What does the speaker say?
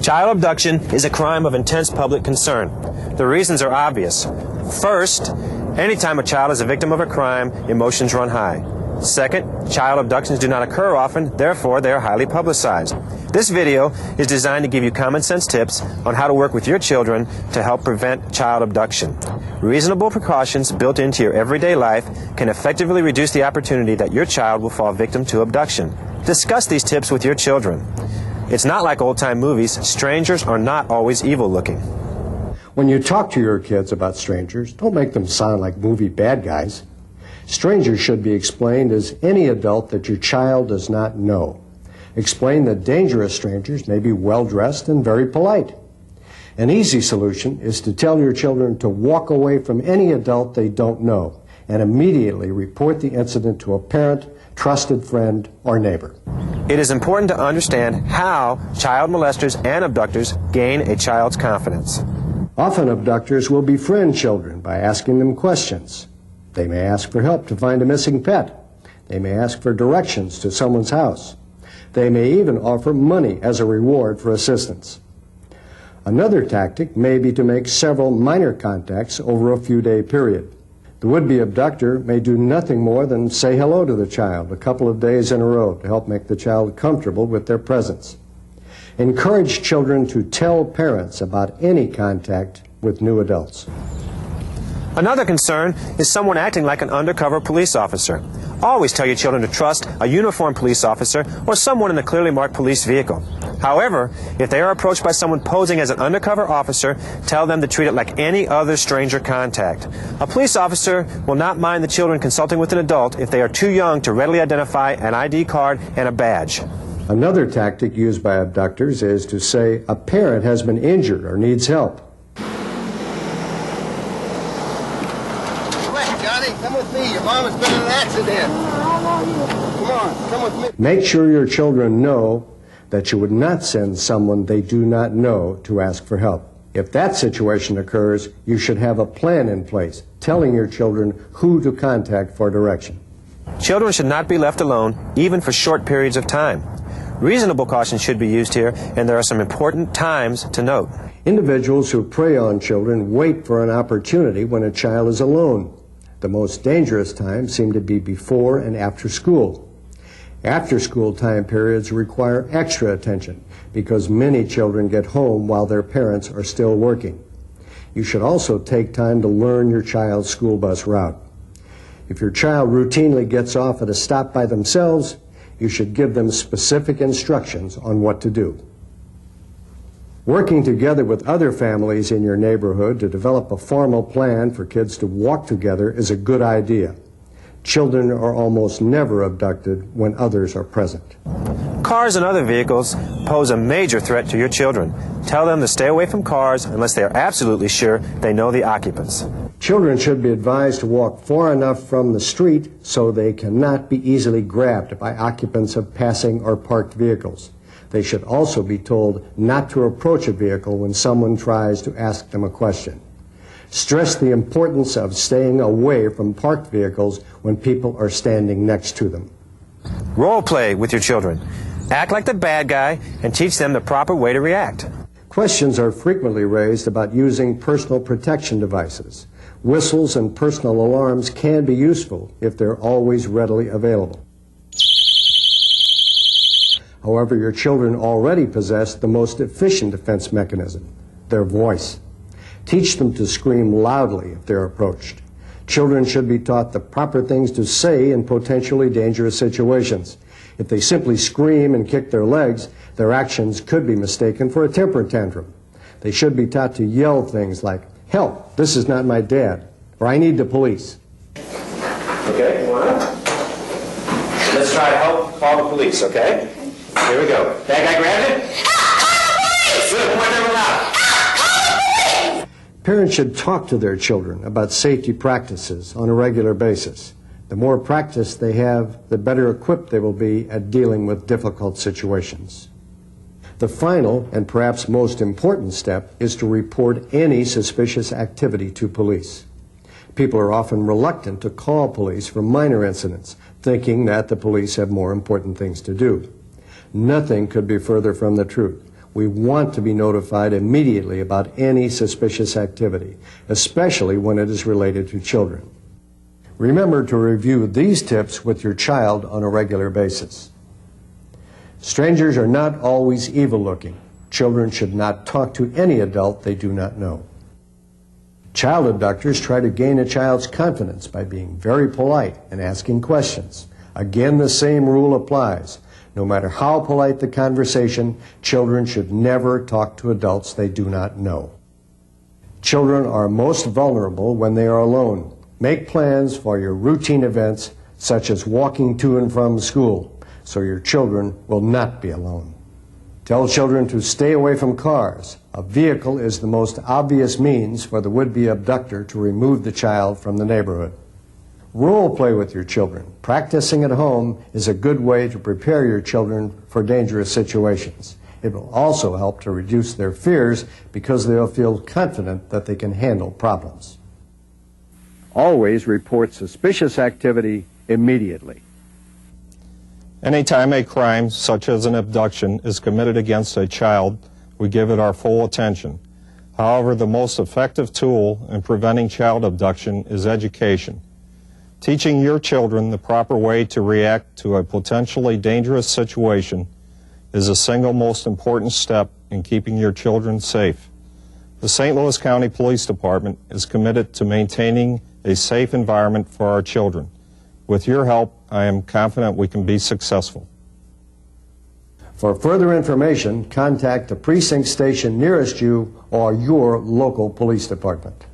Child abduction is a crime of intense public concern. The reasons are obvious. First, anytime a child is a victim of a crime, emotions run high. Second, child abductions do not occur often, therefore they are highly publicized. This video is designed to give you common sense tips on how to work with your children to help prevent child abduction. Reasonable precautions built into your everyday life can effectively reduce the opportunity that your child will fall victim to abduction. Discuss these tips with your children. It's not like old-time movies. Strangers are not always evil-looking. When you talk to your kids about strangers, don't make them sound like movie bad guys. Strangers should be explained as any adult that your child does not know. Explain that dangerous strangers may be well-dressed and very polite. An easy solution is to tell your children to walk away from any adult they don't know and immediately report the incident to a parent, trusted friend, or neighbor. It is important to understand how child molesters and abductors gain a child's confidence. Often abductors will befriend children by asking them questions. They may ask for help to find a missing pet. They may ask for directions to someone's house. They may even offer money as a reward for assistance. Another tactic may be to make several minor contacts over a few-day period. The would-be abductor may do nothing more than say hello to the child a couple of days in a row to help make the child comfortable with their presence. Encourage children to tell parents about any contact with new adults. Another concern is someone acting like an undercover police officer. Always tell your children to trust a uniformed police officer or someone in a clearly marked police vehicle. However, if they are approached by someone posing as an undercover officer, tell them to treat it like any other stranger contact. A police officer will not mind the children consulting with an adult if they are too young to readily identify an ID card and a badge. Another tactic used by abductors is to say a parent has been injured or needs help. Come with me. Your mom has been in an accident. Come on, come with me. Make sure your children know that you would not send someone they do not know to ask for help. If that situation occurs, you should have a plan in place, telling your children who to contact for direction. Children should not be left alone, even for short periods of time. Reasonable caution should be used here, and there are some important times to note. Individuals who prey on children wait for an opportunity when a child is alone. The most dangerous times seem to be before and after school. After-school time periods require extra attention because many children get home while their parents are still working. You should also take time to learn your child's school bus route. If your child routinely gets off at a stop by themselves, you should give them specific instructions on what to do. Working together with other families in your neighborhood to develop a formal plan for kids to walk together is a good idea. Children are almost never abducted when others are present. Cars and other vehicles pose a major threat to your children. Tell them to stay away from cars unless they are absolutely sure they know the occupants. Children should be advised to walk far enough from the street so they cannot be easily grabbed by occupants of passing or parked vehicles. They should also be told not to approach a vehicle when someone tries to ask them a question. Stress the importance of staying away from parked vehicles when people are standing next to them. Role play with your children. Act like the bad guy and teach them the proper way to react. Questions are frequently raised about using personal protection devices. Whistles and personal alarms can be useful if they're always readily available. However, your children already possess the most efficient defense mechanism, their voice. Teach them to scream loudly if they're approached. Children should be taught the proper things to say in potentially dangerous situations. If they simply scream and kick their legs, their actions could be mistaken for a temper tantrum. They should be taught to yell things like, "Help, this is not my dad," or "I need the police." Okay, come on up. Let's try to help call the police, okay? Here we go. That guy grabbed it? Good, point number loud. Parents should talk to their children about safety practices on a regular basis. The more practice they have, the better equipped they will be at dealing with difficult situations. The final and perhaps most important step is to report any suspicious activity to police. People are often reluctant to call police for minor incidents, thinking that the police have more important things to do. Nothing could be further from the truth. We want to be notified immediately about any suspicious activity, especially when it is related to children. Remember to review these tips with your child on a regular basis. Strangers are not always evil-looking. Children should not talk to any adult they do not know. Child abductors try to gain a child's confidence by being very polite and asking questions. Again, the same rule applies. No matter how polite the conversation, children should never talk to adults they do not know. Children are most vulnerable when they are alone. Make plans for your routine events, such as walking to and from school, so your children will not be alone. Tell children to stay away from cars. A vehicle is the most obvious means for the would-be abductor to remove the child from the neighborhood. Role play with your children. Practicing at home is a good way to prepare your children for dangerous situations. It will also help to reduce their fears because they'll feel confident that they can handle problems. Always report suspicious activity immediately. Anytime a crime, such as an abduction, is committed against a child, we give it our full attention. However, the most effective tool in preventing child abduction is education. Teaching your children the proper way to react to a potentially dangerous situation is the single most important step in keeping your children safe. The St. Louis County Police Department is committed to maintaining a safe environment for our children. With your help, I am confident we can be successful. For further information, contact the precinct station nearest you or your local police department.